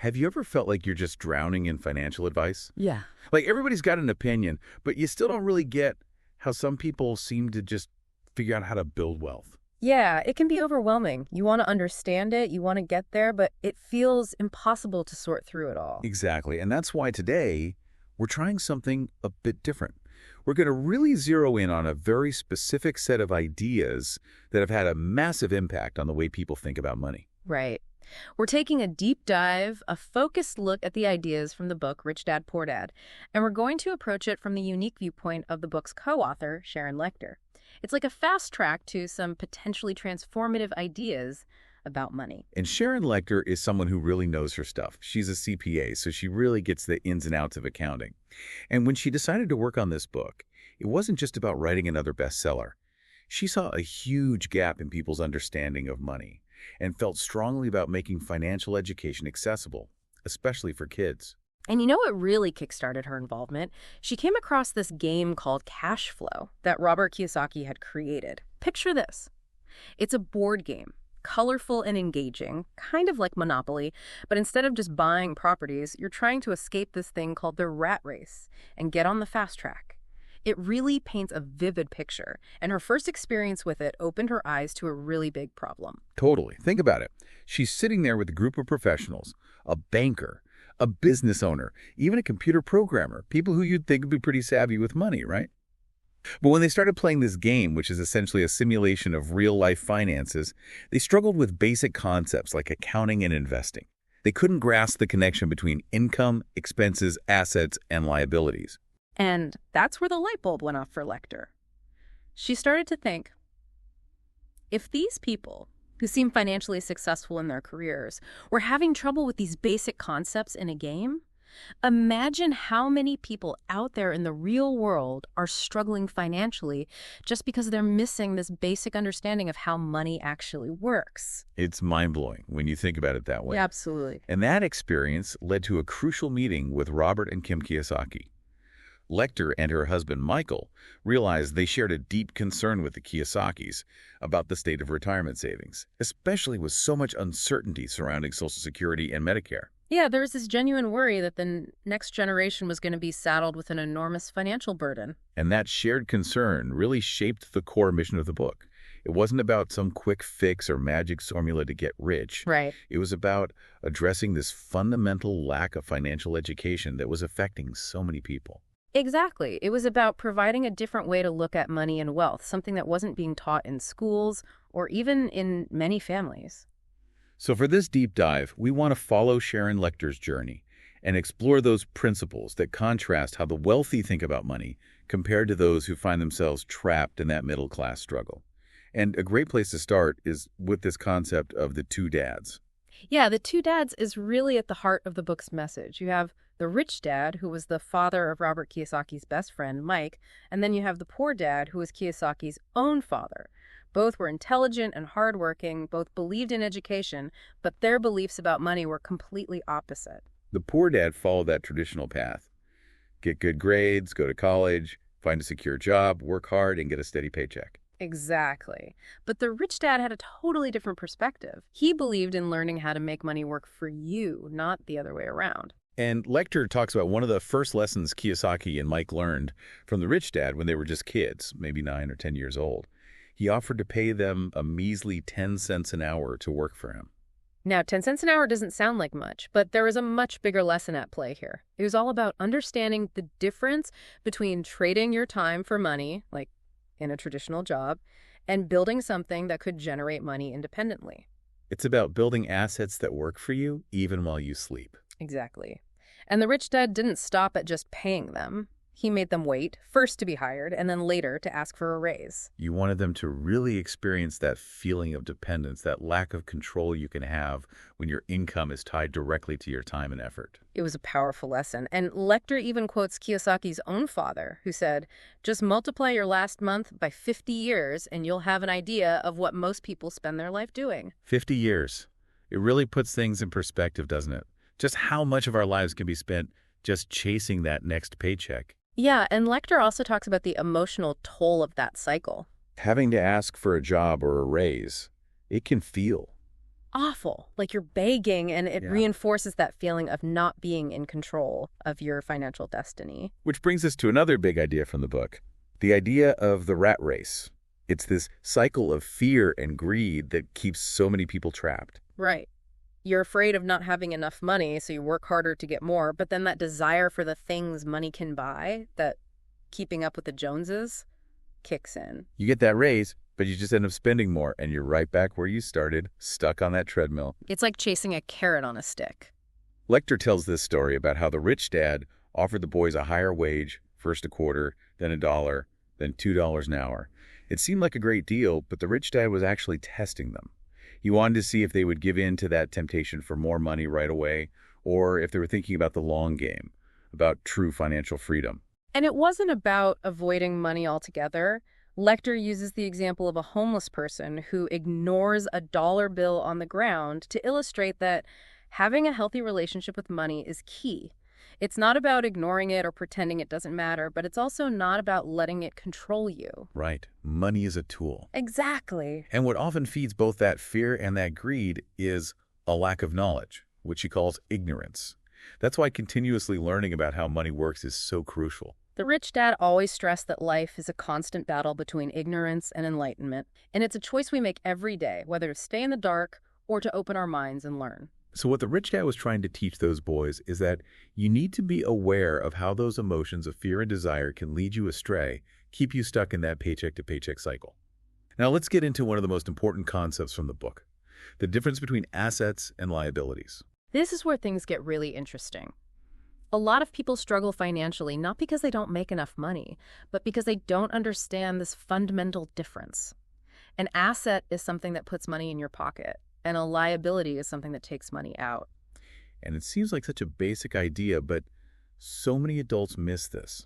Have you ever felt like you're just drowning in financial advice? Yeah. Like everybody's got an opinion, but you still don't really get how some people seem to just figure out how to build wealth. Yeah, it can be overwhelming. You want to understand it, you want to get there, but it feels impossible to sort through it all. Exactly. And that's why today we're trying something a bit different. We're going to really zero in on a very specific set of ideas that have had a massive impact on the way people think about money. Right. We're taking a deep dive, a focused look at the ideas from the book Rich Dad, Poor Dad, and we're going to approach it from the unique viewpoint of the book's co-author, Sharon Lechter. It's like a fast track to some potentially transformative ideas about money. And Sharon Lechter is someone who really knows her stuff. She's a CPA, so she really gets the ins and outs of accounting. And when she decided to work on this book, it wasn't just about writing another bestseller. She saw a huge gap in people's understanding of money and felt strongly about making financial education accessible, especially for kids. And you know what really kickstarted her involvement? She came across this game called Cash Flow that Robert Kiyosaki had created. Picture this. It's a board game, colorful and engaging, kind of like Monopoly, but instead of just buying properties, you're trying to escape this thing called the rat race and get on the fast track. It really paints a vivid picture, and her first experience with it opened her eyes to a really big problem. Totally. Think about it. She's sitting there with a group of professionals, a banker, a business owner, even a computer programmer, people who you'd think would be pretty savvy with money, right? But when they started playing this game, which is essentially a simulation of real-life finances, they struggled with basic concepts like accounting and investing. They couldn't grasp the connection between income, expenses, assets, and liabilities. And that's where the light bulb went off for Lechter. She started to think, if these people who seem financially successful in their careers were having trouble with these basic concepts in a game, imagine how many people out there in the real world are struggling financially just because they're missing this basic understanding of how money actually works. It's mind-blowing when you think about it that way. Yeah, absolutely. And that experience led to a crucial meeting with Robert and Kim Kiyosaki. Lechter and her husband, Michael, realized they shared a deep concern with the Kiyosakis about the state of retirement savings, especially with so much uncertainty surrounding Social Security and Medicare. Yeah, there was this genuine worry that the next generation was going to be saddled with an enormous financial burden. And that shared concern really shaped the core mission of the book. It wasn't about some quick fix or magic formula to get rich. Right. It was about addressing this fundamental lack of financial education that was affecting so many people. Exactly. It was about providing a different way to look at money and wealth, something that wasn't being taught in schools or even in many families. So for this deep dive, we want to follow Sharon Lechter's journey and explore those principles that contrast how the wealthy think about money compared to those who find themselves trapped in that middle-class struggle. And a great place to start is with this concept of the two dads. Yeah, the two dads is really at the heart of the book's message. You have the rich dad, who was the father of Robert Kiyosaki's best friend, Mike, and then you have the poor dad, who was Kiyosaki's own father. Both were intelligent and hardworking, both believed in education, but their beliefs about money were completely opposite. The poor dad followed that traditional path. Get good grades, go to college, find a secure job, work hard, and get a steady paycheck. Exactly. But the rich dad had a totally different perspective. He believed in learning how to make money work for you, not the other way around. And Lechter talks about one of the first lessons Kiyosaki and Mike learned from the rich dad when they were just kids, maybe 9 or 10 years old. He offered to pay them a measly 10 cents an hour to work for him. Now, 10 cents an hour doesn't sound like much, but there is a much bigger lesson at play here. It was all about understanding the difference between trading your time for money, like in a traditional job, and building something that could generate money independently. It's about building assets that work for you even while you sleep. Exactly. And the rich dad didn't stop at just paying them. He made them wait, first to be hired, and then later to ask for a raise. You wanted them to really experience that feeling of dependence, that lack of control you can have when your income is tied directly to your time and effort. It was a powerful lesson. And Lechter even quotes Kiyosaki's own father, who said, just multiply your last month by 50 years and you'll have an idea of what most people spend their life doing. 50 years. It really puts things in perspective, doesn't it? Just how much of our lives can be spent just chasing that next paycheck. Yeah, and Lechter also talks about the emotional toll of that cycle. Having to ask for a job or a raise, it can feel awful, like you're begging, and it Yeah. reinforces that feeling of not being in control of your financial destiny. Which brings us to another big idea from the book, the idea of the rat race. It's this cycle of fear and greed that keeps so many people trapped. Right. You're afraid of not having enough money, so you work harder to get more, but then that desire for the things money can buy, that keeping up with the Joneses, kicks in. You get that raise, but you just end up spending more, and you're right back where you started, stuck on that treadmill. It's like chasing a carrot on a stick. Lecter tells this story about how the rich dad offered the boys a higher wage, first a quarter, then $1, then $2 an hour. It seemed like a great deal, but the rich dad was actually testing them. He wanted to see if they would give in to that temptation for more money right away, or if they were thinking about the long game, about true financial freedom. And it wasn't about avoiding money altogether. Lecter uses the example of a homeless person who ignores a dollar bill on the ground to illustrate that having a healthy relationship with money is key. It's not about ignoring it or pretending it doesn't matter, but it's also not about letting it control you. Right. Money is a tool. Exactly. And what often feeds both that fear and that greed is a lack of knowledge, which he calls ignorance. That's why continuously learning about how money works is so crucial. The rich dad always stressed that life is a constant battle between ignorance and enlightenment, and it's a choice we make every day, whether to stay in the dark or to open our minds and learn. So what the rich dad was trying to teach those boys is that you need to be aware of how those emotions of fear and desire can lead you astray, keep you stuck in that paycheck-to-paycheck cycle. Now let's get into one of the most important concepts from the book, the difference between assets and liabilities. This is where things get really interesting. A lot of people struggle financially not because they don't make enough money, but because they don't understand this fundamental difference. An asset is something that puts money in your pocket, and a liability is something that takes money out. And it seems like such a basic idea, but so many adults miss this.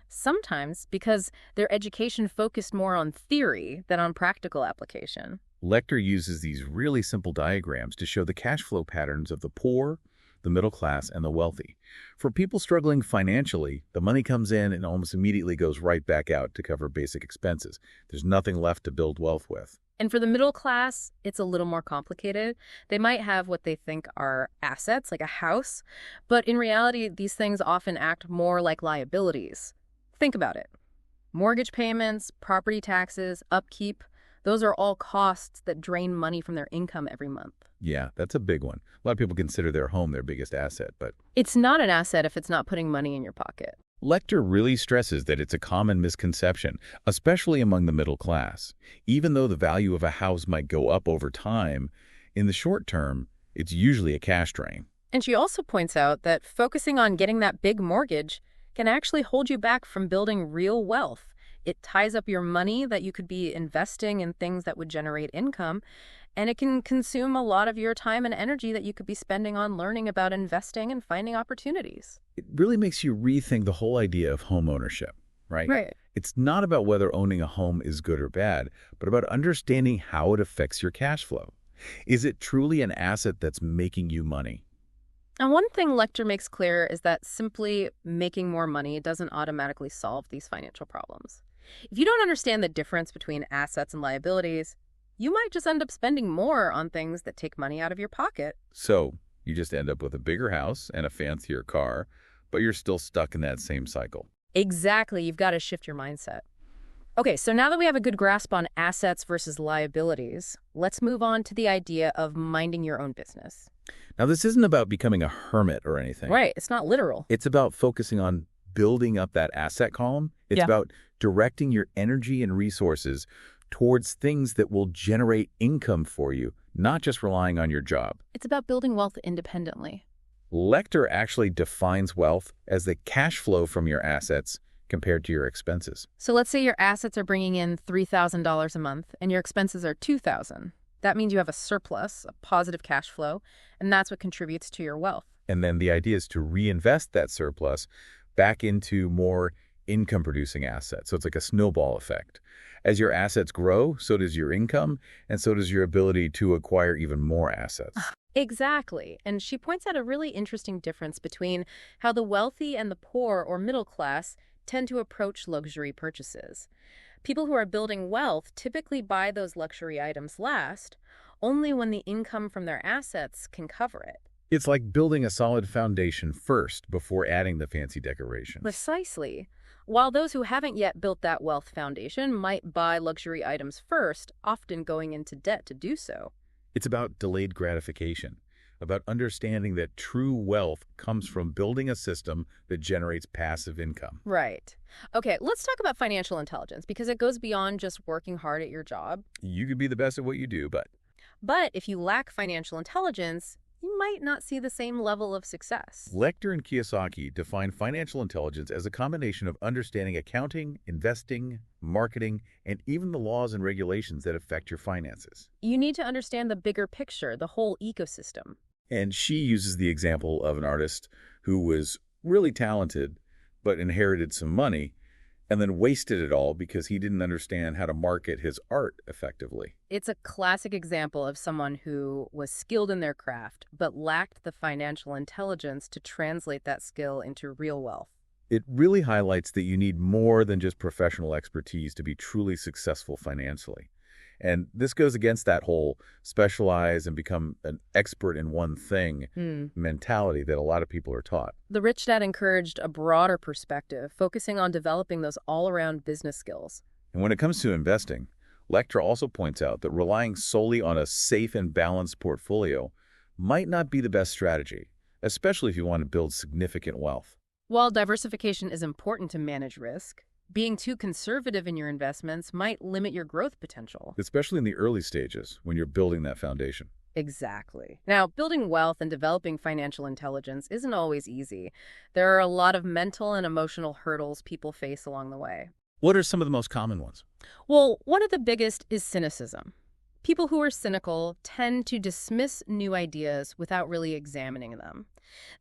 Sometimes because their education focused more on theory than on practical application. Lecter uses these really simple diagrams to show the cash flow patterns of the poor, the middle class, and the wealthy. For people struggling financially, the money comes in and almost immediately goes right back out to cover basic expenses. There's nothing left to build wealth with. And for the middle class, it's a little more complicated. They might have what they think are assets, like a house, but in reality, these things often act more like liabilities. Think about it. Mortgage payments, property taxes, upkeep, those are all costs that drain money from their income every month. Yeah, that's a big one. A lot of people consider their home their biggest asset, but It's not an asset if it's not putting money in your pocket. Lecter really stresses that it's a common misconception, especially among the middle class. Even though the value of a house might go up over time, in the short term, it's usually a cash drain. And she also points out that focusing on getting that big mortgage can actually hold you back from building real wealth. It ties up your money that you could be investing in things that would generate income, and it can consume a lot of your time and energy that you could be spending on learning about investing and finding opportunities. It really makes you rethink the whole idea of home ownership, right? Right. It's not about whether owning a home is good or bad, but about understanding how it affects your cash flow. Is it truly an asset that's making you money? And one thing Lecter makes clear is that simply making more money doesn't automatically solve these financial problems. If you don't understand the difference between assets and liabilities, you might just end up spending more on things that take money out of your pocket. So you just end up with a bigger house and a fancier car, but you're still stuck in that same cycle. Exactly. You've got to shift your mindset. Okay, so now that we have a good grasp on assets versus liabilities, let's move on to the idea of minding your own business. Now, this isn't about becoming a hermit or anything. Right. It's not literal. It's about focusing on building up that asset column. It's about directing your energy and resources towards things that will generate income for you, not just relying on your job. It's about building wealth independently. Lecter actually defines wealth as the cash flow from your assets compared to your expenses. So let's say your assets are bringing in $3,000 a month and your expenses are $2,000. That means you have a surplus, a positive cash flow, and that's what contributes to your wealth. And then the idea is to reinvest that surplus back into more income-producing assets. So it's like a snowball effect. As your assets grow, so does your income, and so does your ability to acquire even more assets. Exactly. And she points out a really interesting difference between how the wealthy and the poor or middle class tend to approach luxury purchases. People who are building wealth typically buy those luxury items last, only when the income from their assets can cover it. It's like building a solid foundation first before adding the fancy decorations. Precisely. While those who haven't yet built that wealth foundation might buy luxury items first, often going into debt to do so. It's about delayed gratification, about understanding that true wealth comes from building a system that generates passive income. Right. Okay, let's talk about financial intelligence because it goes beyond just working hard at your job. You could be the best at what you do, but But if you lack financial intelligence, you might not see the same level of success. Lecter and Kiyosaki define financial intelligence as a combination of understanding accounting, investing, marketing, and even the laws and regulations that affect your finances. You need to understand the bigger picture, the whole ecosystem. And she uses the example of an artist who was really talented but inherited some money and then wasted it all because he didn't understand how to market his art effectively. It's a classic example of someone who was skilled in their craft but lacked the financial intelligence to translate that skill into real wealth. It really highlights that you need more than just professional expertise to be truly successful financially. And this goes against that whole specialize and become an expert in one thing mentality that a lot of people are taught. The Rich Dad encouraged a broader perspective, focusing on developing those all-around business skills. And when it comes to investing, Lecter also points out that relying solely on a safe and balanced portfolio might not be the best strategy, especially if you want to build significant wealth. While diversification is important to manage risk, being too conservative in your investments might limit your growth potential. Especially in the early stages when you're building that foundation. Exactly. Now, building wealth and developing financial intelligence isn't always easy. There are a lot of mental and emotional hurdles people face along the way. What are some of the most common ones? Well, one of the biggest is cynicism. People who are cynical tend to dismiss new ideas without really examining them.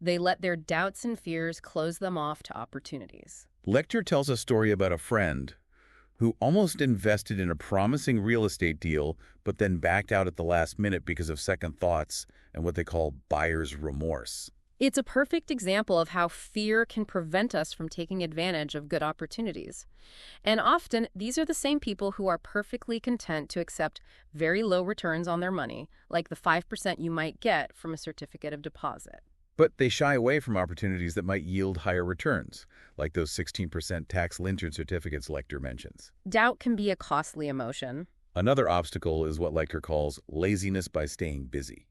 They let their doubts and fears close them off to opportunities. Lecter tells a story about a friend who almost invested in a promising real estate deal, but then backed out at the last minute because of second thoughts and what they call buyer's remorse. It's a perfect example of how fear can prevent us from taking advantage of good opportunities. And often, these are the same people who are perfectly content to accept very low returns on their money, like the 5% you might get from a certificate of deposit. But they shy away from opportunities that might yield higher returns, like those 16% tax lintern certificates Lecter mentions. Doubt can be a costly emotion. Another obstacle is what Lecter calls laziness by staying busy.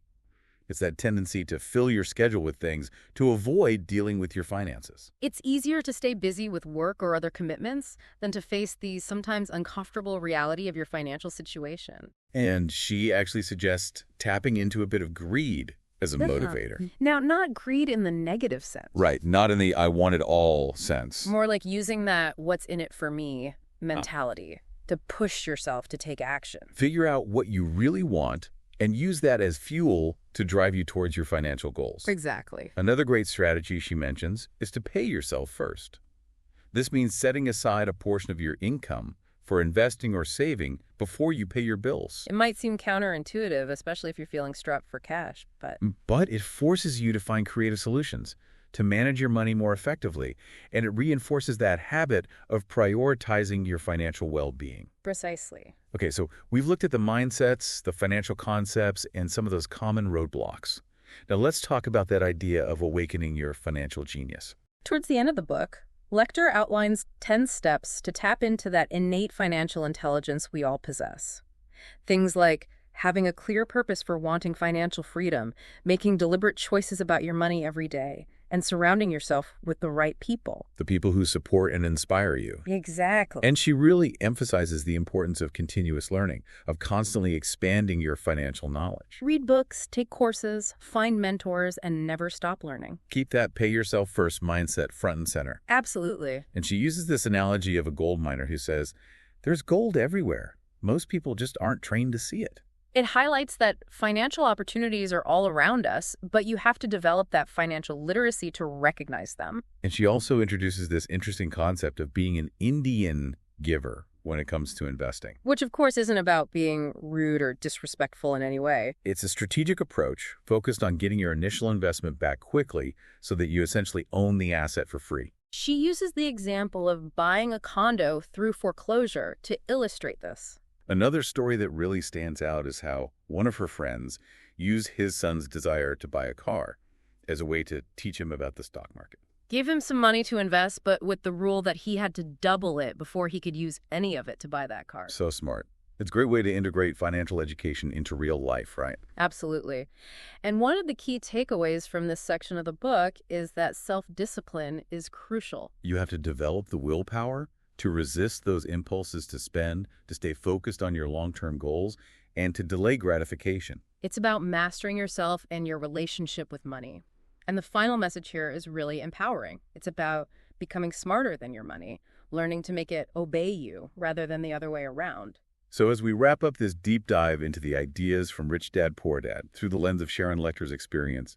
It's that tendency to fill your schedule with things to avoid dealing with your finances. It's easier to stay busy with work or other commitments than to face the sometimes uncomfortable reality of your financial situation. And she actually suggests tapping into a bit of greed as a motivator. Now, not greed in the negative sense. Right, not in the I want it all sense. More like using that what's in it for me mentality to push yourself to take action. Figure out what you really want and use that as fuel to drive you towards your financial goals. Exactly. Another great strategy she mentions is to pay yourself first. This means setting aside a portion of your income for investing or saving before you pay your bills. It might seem counterintuitive, especially if you're feeling strapped for cash, But it forces you to find creative solutions, to manage your money more effectively, and it reinforces that habit of prioritizing your financial well-being. Precisely. Okay, so we've looked at the mindsets, the financial concepts, and some of those common roadblocks. Now let's talk about that idea of awakening your financial genius. Towards the end of the book, Lecter outlines 10 steps to tap into that innate financial intelligence we all possess. Things like having a clear purpose for wanting financial freedom, making deliberate choices about your money every day, and surrounding yourself with the right people. The people who support and inspire you. Exactly. And she really emphasizes the importance of continuous learning, of constantly expanding your financial knowledge. Read books, take courses, find mentors, and never stop learning. Keep that pay yourself first mindset front and center. Absolutely. And she uses this analogy of a gold miner who says, there's gold everywhere. Most people just aren't trained to see it. It highlights that financial opportunities are all around us, but you have to develop that financial literacy to recognize them. And she also introduces this interesting concept of being an Indian giver when it comes to investing. Which, of course, isn't about being rude or disrespectful in any way. It's a strategic approach focused on getting your initial investment back quickly so that you essentially own the asset for free. She uses the example of buying a condo through foreclosure to illustrate this. Another story that really stands out is how one of her friends used his son's desire to buy a car as a way to teach him about the stock market. Give him some money to invest, but with the rule that he had to double it before he could use any of it to buy that car. So smart. It's a great way to integrate financial education into real life, right? Absolutely. And one of the key takeaways from this section of the book is that self-discipline is crucial. You have to develop the willpower to resist those impulses to spend, to stay focused on your long-term goals, and to delay gratification. It's about mastering yourself and your relationship with money. And the final message here is really empowering. It's about becoming smarter than your money, learning to make it obey you rather than the other way around. So as we wrap up this deep dive into the ideas from Rich Dad, Poor Dad through the lens of Sharon Lecter's experience,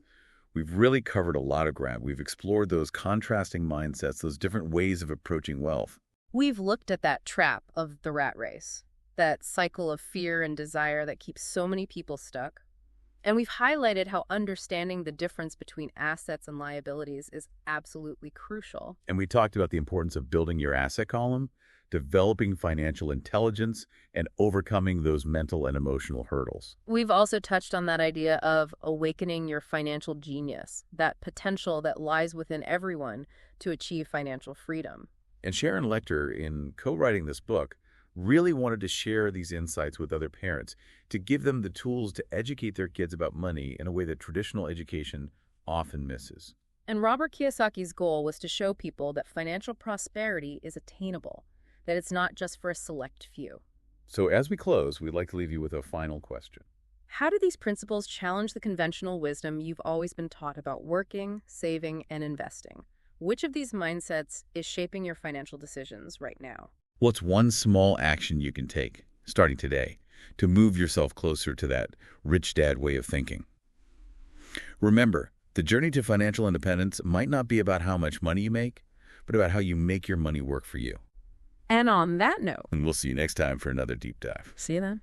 we've really covered a lot of ground. We've explored those contrasting mindsets, those different ways of approaching wealth. We've looked at that trap of the rat race, that cycle of fear and desire that keeps so many people stuck. And we've highlighted how understanding the difference between assets and liabilities is absolutely crucial. And we talked about the importance of building your asset column, developing financial intelligence, and overcoming those mental and emotional hurdles. We've also touched on that idea of awakening your financial genius, that potential that lies within everyone to achieve financial freedom. And Sharon Lecter, in co-writing this book, really wanted to share these insights with other parents, to give them the tools to educate their kids about money in a way that traditional education often misses. And Robert Kiyosaki's goal was to show people that financial prosperity is attainable, that it's not just for a select few. So as we close, we'd like to leave you with a final question. How do these principles challenge the conventional wisdom you've always been taught about working, saving, and investing? Which of these mindsets is shaping your financial decisions right now? What's one small action you can take, starting today, to move yourself closer to that rich dad way of thinking? Remember, the journey to financial independence might not be about how much money you make, but about how you make your money work for you. And on that note, And we'll see you next time for another deep dive. see you then.